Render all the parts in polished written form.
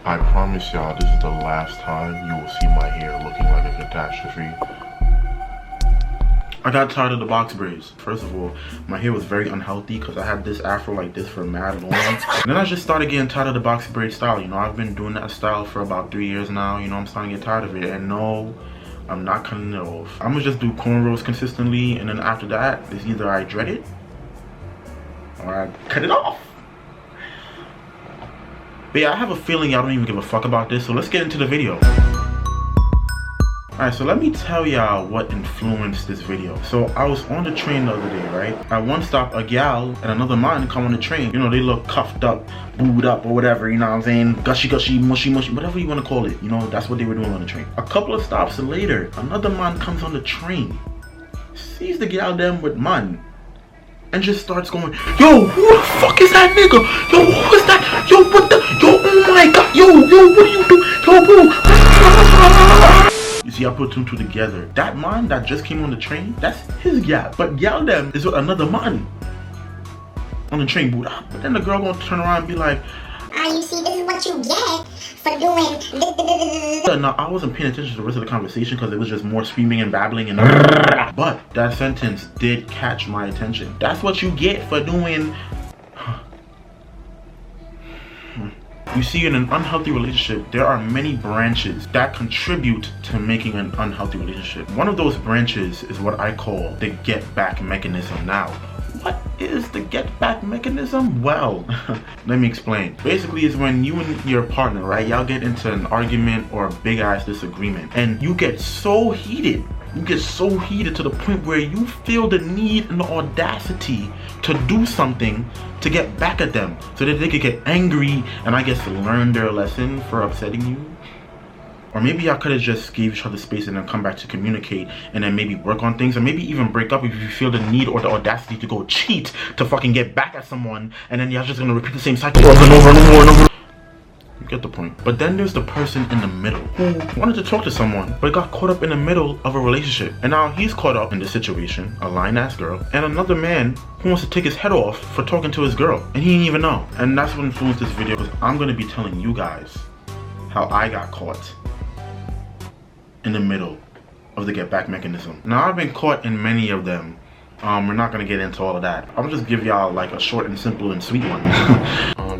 I promise y'all this is the last time you will see my hair looking like a catastrophe. I got tired of the box braids. First of all, my hair was very unhealthy because I had this afro like this for mad long. And then I just started getting tired of the box braid style. You know, I've been doing that style for about 3 years now. You know, I'm starting to get tired of it. And no, I'm not cutting it off. I'm gonna just do cornrows consistently. And then after that, it's either I dread it or I cut it off. But yeah, I have a feeling y'all don't even give a fuck about this. So let's get into the video. Alright, so let me tell y'all what influenced this video. So I was on the train the other day, right? At one stop, a gal and another man come on the train. You know, they look cuffed up, booed up or whatever, you know what I'm saying? Gushy, gushy, mushy, mushy, whatever you want to call it. You know, that's what they were doing on the train. A couple of stops later, another man comes on the train, sees the gal them with man, and just starts going, yo, who the fuck is that nigga? Yo, who is that? Yo, what the? Yo, oh my god. Yo, what do you do? Yo, bro. You see, I put two and two together. That man that just came on the train, that's his gal. But gal them is with another man on the train boot up. But then the girl gonna turn around and be like, you see, this is what you get for doing. Now, I wasn't paying attention to the rest of the conversation because it was just more screaming and babbling and but that sentence did catch my attention. That's what you get for doing. You see, in an unhealthy relationship, there are many branches that contribute to making an unhealthy relationship. One of those branches is what I call the get back mechanism. Now, what is the get back mechanism? Well, let me explain. Basically, it's when you and your partner, right, y'all get into an argument or a big ass disagreement and you get so heated. You get so heated to the point where you feel the need and the audacity to do something to get back at them so that they could get angry and I guess learn their lesson for upsetting you. Or maybe y'all could have just gave each other space and then come back to communicate and then maybe work on things, or maybe even break up if you feel the need or the audacity to go cheat to fucking get back at someone, and then y'all just gonna repeat the same cycle over and over and over and over. You get the point. But then there's the person in the middle who wanted to talk to someone but got caught up in the middle of a relationship, and now he's caught up in the situation, a lying ass girl, and another man who wants to take his head off for talking to his girl, and he didn't even know. And that's what influenced this video, because I'm gonna be telling you guys how I got caught in the middle of the get back mechanism. Now, I've been caught in many of them. We're not gonna get into all of that. I'm just give y'all like a short and simple and sweet one.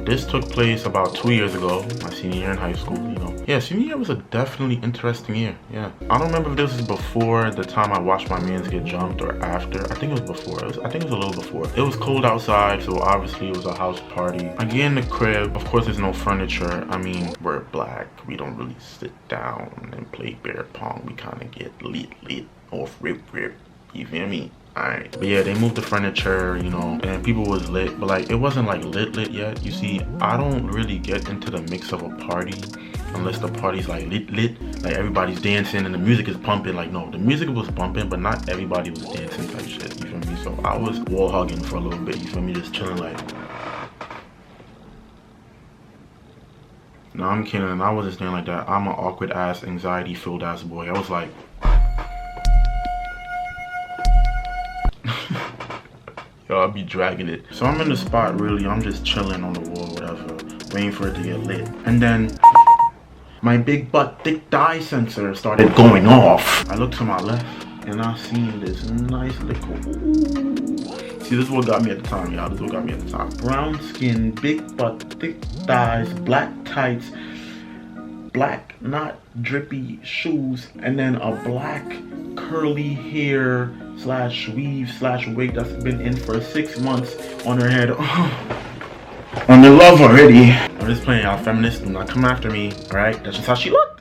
This took place about 2 years ago, my senior year in high school, you know. Yeah, senior year was a definitely interesting year, yeah. I don't remember if this was before the time I watched my mans get jumped or after. I think it was before. I think it was a little before. It was cold outside, so obviously it was a house party. I get in the crib. Of course, there's no furniture. I mean, we're black. We don't really sit down and play bear pong. We kind of get lit off rip. You feel me? Alright, but yeah, they moved the furniture, you know, and people was lit, but like it wasn't like lit yet. You see, I don't really get into the mix of a party unless the party's like lit, like everybody's dancing and the music is pumping. Like, no, the music was pumping, but not everybody was dancing type shit, you feel me? So I was wall hugging for a little bit, you feel me, just chilling like. No, I'm kidding, and I wasn't staying like that. I'm an awkward ass, anxiety filled ass boy. I was like, yo, I'll be dragging it. So I'm in the spot, really. I'm just chilling on the wall, whatever, waiting for it to get lit. And then my big butt, thick thigh sensor started going off. I looked to my left and I seen this nice little, ooh. See, this is what got me at the time, y'all. This is what got me at the time. Brown skin, big butt, thick thighs, black tights, black not drippy shoes, and then a black curly hair slash weave slash wig that's been in for 6 months on her head. I'm in love already. I'm just playing, y'all. Feminists, do not come after me, alright? That's just how she looked.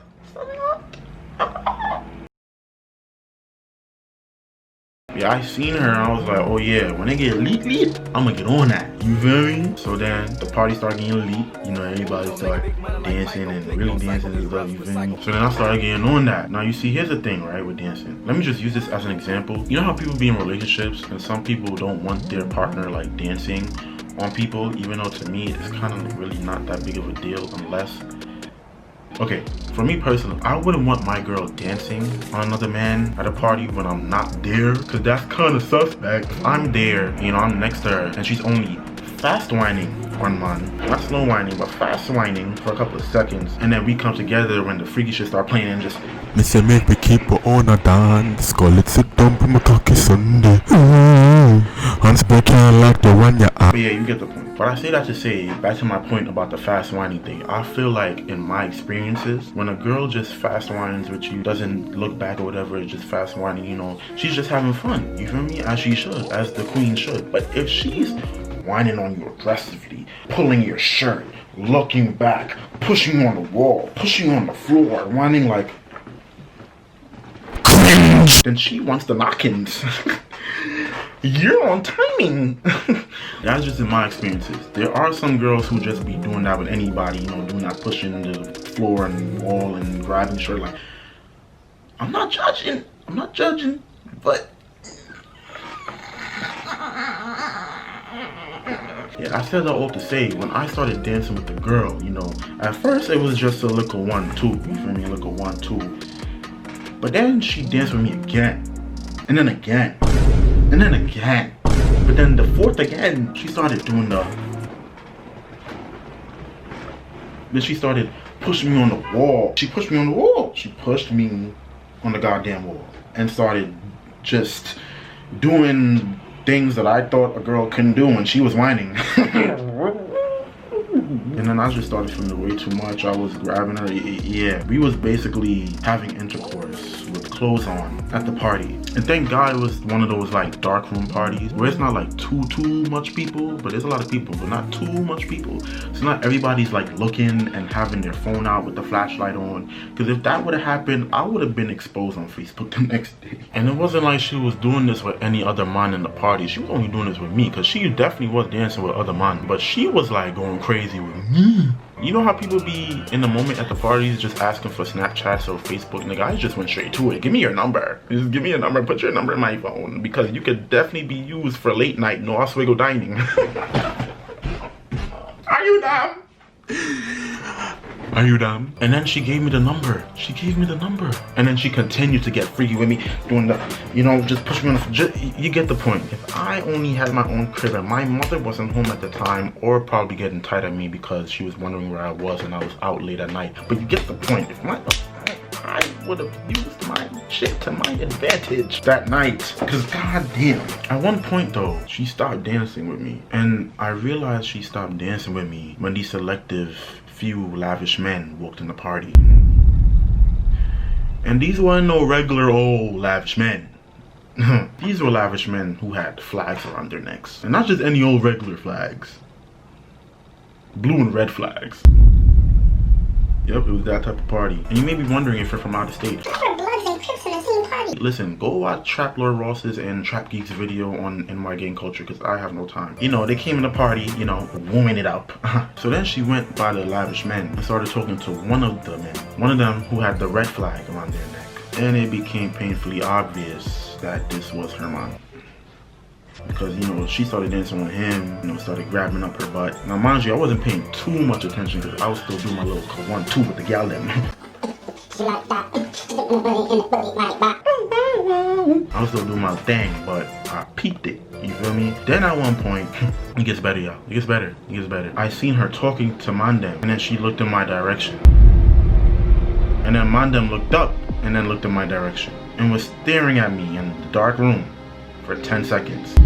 Yeah, I seen her and I was like, oh yeah, when they get lit, I'm gonna get on that. You feel me? So then the party started getting lit. You know, everybody started dancing and really dancing and stuff, you feel me? So then I started getting on that. Now you see, here's the thing, right, with dancing. Let me just use this as an example. You know how people be in relationships and some people don't want their partner like dancing on people, even though to me it's kind of really not that big of a deal unless. Okay, for me personally, I wouldn't want my girl dancing on another man at a party when I'm not there, because that's kind of suspect. If I'm there, you know, I'm next to her, and she's only fast whining one man. Not slow whining, but fast whining for a couple of seconds. And then we come together when the freaky shit start playing and just... Me say make me keep her on a dance. Call it sit down for my cocky Sunday. Hands back can't like the one you are. But yeah, you get the point. But I say that to say, back to my point about the fast whining thing. I feel like in my experiences, when a girl just fast whines with you, doesn't look back or whatever, it's just fast whining, you know, she's just having fun. You feel me? As she should, as the queen should. But if she's whining on you aggressively, pulling your shirt, looking back, pushing you on the wall, pushing you on the floor, whining like cringe, then she wants the knock-ins. You're on timing. That's just in my experiences. There are some girls who just be doing that with anybody, you know, doing that pushing the floor and wall and grabbing shirt. Like, I'm not judging, but yeah, I said that all to say, when I started dancing with the girl, you know, at first it was just a little 1-2, you feel me, a little 1-2. But then she danced with me again, and then again, and then again. But then the fourth again, she started doing the... Then she started pushing me on the wall. She pushed me on the wall. She pushed me on the goddamn wall and started just doing things that I thought a girl couldn't do when she was whining. And then I just started feeling way too much. I was grabbing her. Yeah, we was basically having intercourse with clothes on at the party. And thank God it was one of those like dark room parties where it's not like too much people, but there's a lot of people, but not too much people. So not everybody's like looking and having their phone out with the flashlight on. Because if that would have happened, I would have been exposed on Facebook the next day. And it wasn't like she was doing this with any other man in the party. She was only doing this with me, because she definitely was dancing with other men. But she was like going crazy with me. You know how people be in the moment at the parties just asking for Snapchats or Facebook? Nigga, I just went straight to it. Give me your number. Just give me a number. Put your number in my phone. Because you could definitely be used for late night no Oswego dining. Are you dumb? Are you dumb? And then she gave me the number. She gave me the number. And then she continued to get freaky with me, doing the, you know, just push me on the, you get the point. If I only had my own crib and my mother wasn't home at the time, or probably getting tired of me because she was wondering where I was and I was out late at night. But you get the point. If I would have used my shit to my advantage that night. Because goddamn. At one point though, she stopped dancing with me. And I realized she stopped dancing with me when these selective few lavish men walked in the party. And these weren't no regular old lavish men. These were lavish men who had flags around their necks. And not just any old regular flags. Blue and red flags. Yep, it was that type of party. And you may be wondering if you're from out of state. Listen, go watch Trap Lord Ross's and Trap Geek's video on NY gang culture, because I have no time. You know, they came in the party, you know, warming it up. So then she went by the lavish men and started talking to one of the men. One of them who had the red flag around their neck. And it became painfully obvious that this was her man. Because, you know, she started dancing with him, you know, started grabbing up her butt. Now, mind you, I wasn't paying too much attention because I was still doing my little 1-2 with the gal them. I was still doing my thing, but I peeped it. You feel me? Then at one point, it gets better, y'all. It gets better. It gets better. I seen her talking to Mandem, and then she looked in my direction. And then Mandem looked up, and then looked in my direction, and was staring at me in the dark room for 10 seconds.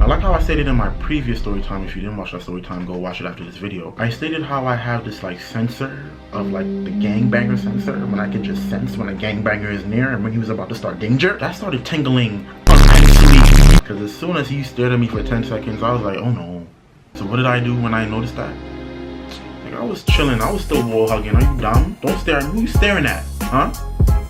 I like how I stated in my previous story time. If you didn't watch that story time, go watch it after this video. I stated how I have this like sensor of like the gangbanger sensor, when I can just sense when a gangbanger is near and when he was about to start danger. That started tingling immensely, because as soon as he stared at me for 10 seconds, I was like, oh no. So what did I do when I noticed that? Like, I was chilling, I was still wall hugging. Are you dumb? Don't stare at me. Who you staring at? Huh?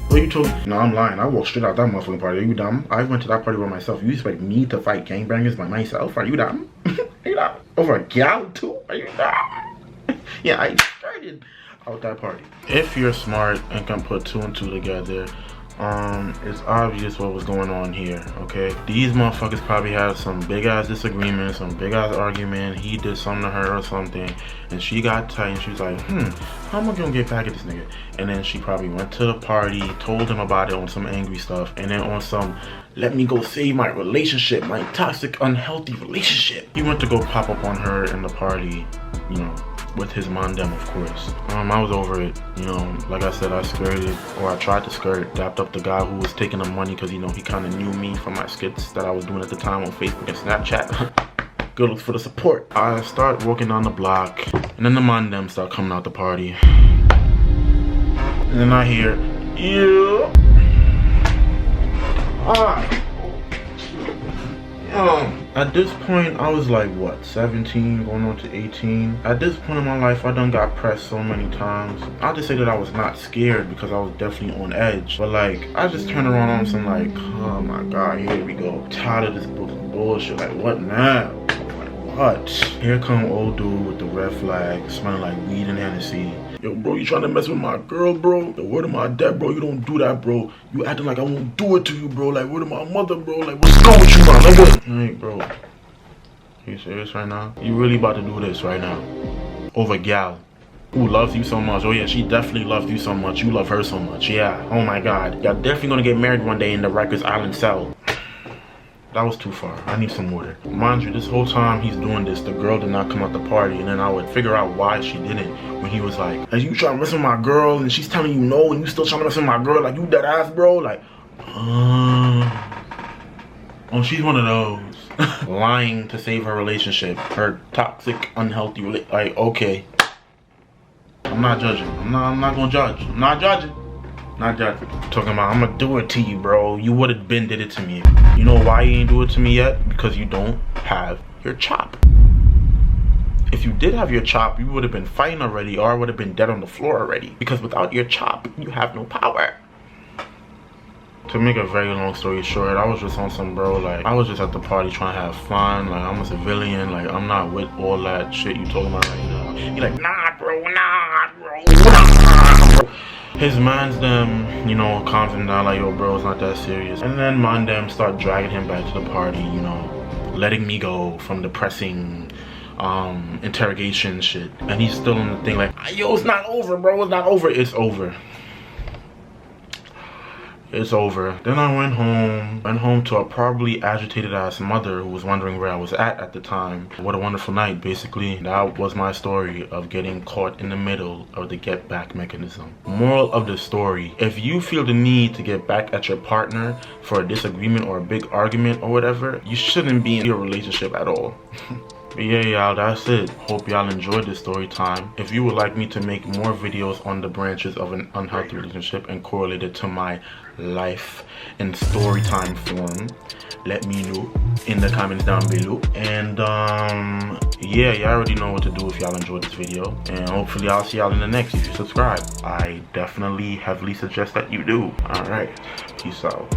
What you told me? No, I'm lying. I walked straight out that motherfucking party. Are you dumb? I went to that party by myself. You expect me to fight gangbangers by myself? Are you dumb? Are you dumb? Over a gal too? Are you dumb? Yeah, I started out that party. If you're smart and can put 2 and 2 together, It's obvious what was going on here, okay? These motherfuckers probably had some big ass disagreement, some big ass argument. He did something to her or something, and she got tight and she was like, how am I gonna get back at this nigga? And then she probably went to the party, told him about it on some angry stuff, and then on some, let me go save my relationship, my toxic, unhealthy relationship. He went to go pop up on her in the party, you know, with his mandem, of course. I was over it, you know. Like I said, I skirted, or I tried to skirt, dapped up the guy who was taking the money because, you know, he kind of knew me from my skits that I was doing at the time on Facebook and Snapchat. Good looks for the support. I start walking down the block, and then the mandem start coming out the party. And then I hear, yeah. At this point, I was like, what, 17, going on to 18? At this point in my life, I done got pressed so many times. I'll just say that I was not scared because I was definitely on edge. But like, I just turned around on some like, oh my God, here we go. Tired of this bullshit, like what now? Like what? Here come old dude with the red flag, smelling like weed and Hennessy. Yo, bro, you trying to mess with my girl, bro? The word of my dad, bro, you don't do that, bro. You acting like I won't do it to you, bro. Like, word of my mother, bro. Like, what's wrong with you, man? Like, what? Hey, bro. You serious right now? You really about to do this right now? Over gal who loves you so much. Oh yeah, she definitely loves you so much. You love her so much. Yeah, oh my God. Y'all definitely gonna get married one day in the Rikers Island cell. That was too far. I need some water. Mind you, this whole time he's doing this, the girl did not come out the party, and then I would figure out why she didn't when he was like, are you trying to mess with my girl? And she's telling you no, and you still trying to mess with my girl? Like, you dead ass, bro? Like, oh, she's one of those. Lying to save her relationship. Her toxic, unhealthy like, okay. I'm not judging. I'm not gonna judge. I'm not judging. Not judging. Talking about, I'm gonna do it to you, bro. You would have been did it to me. You know why you ain't do it to me yet? Because you don't have your chop. If you did have your chop, you would have been fighting already, or would have been dead on the floor already. Because without your chop, you have no power. To make a very long story short, I was just on some, bro, like, I was just at the party trying to have fun. Like, I'm a civilian. Like, I'm not with all that shit you talking about right now. You're like, nah, bro, nah, bro, nah, bro. His man's them, you know, calms him down like, yo, bro, it's not that serious. And then man them start dragging him back to the party, you know, letting me go from the pressing interrogation shit. And he's still on the thing like, yo, it's not over, bro, it's not over. It's over. It's over. Then I went home to a probably agitated ass mother who was wondering where I was at the time. What a wonderful night, basically. That was my story of getting caught in the middle of the get back mechanism. Moral of the story, if you feel the need to get back at your partner for a disagreement or a big argument or whatever, you shouldn't be in your relationship at all. But yeah, y'all, that's it. Hope y'all enjoyed this story time. If you would like me to make more videos on the branches of an unhealthy relationship and correlate it to my life in story time form, let me know in the comments down below. And yeah, y'all already know what to do if y'all enjoyed this video. And hopefully I'll see y'all in the next if you subscribe. I definitely heavily suggest that you do. Alright, peace out.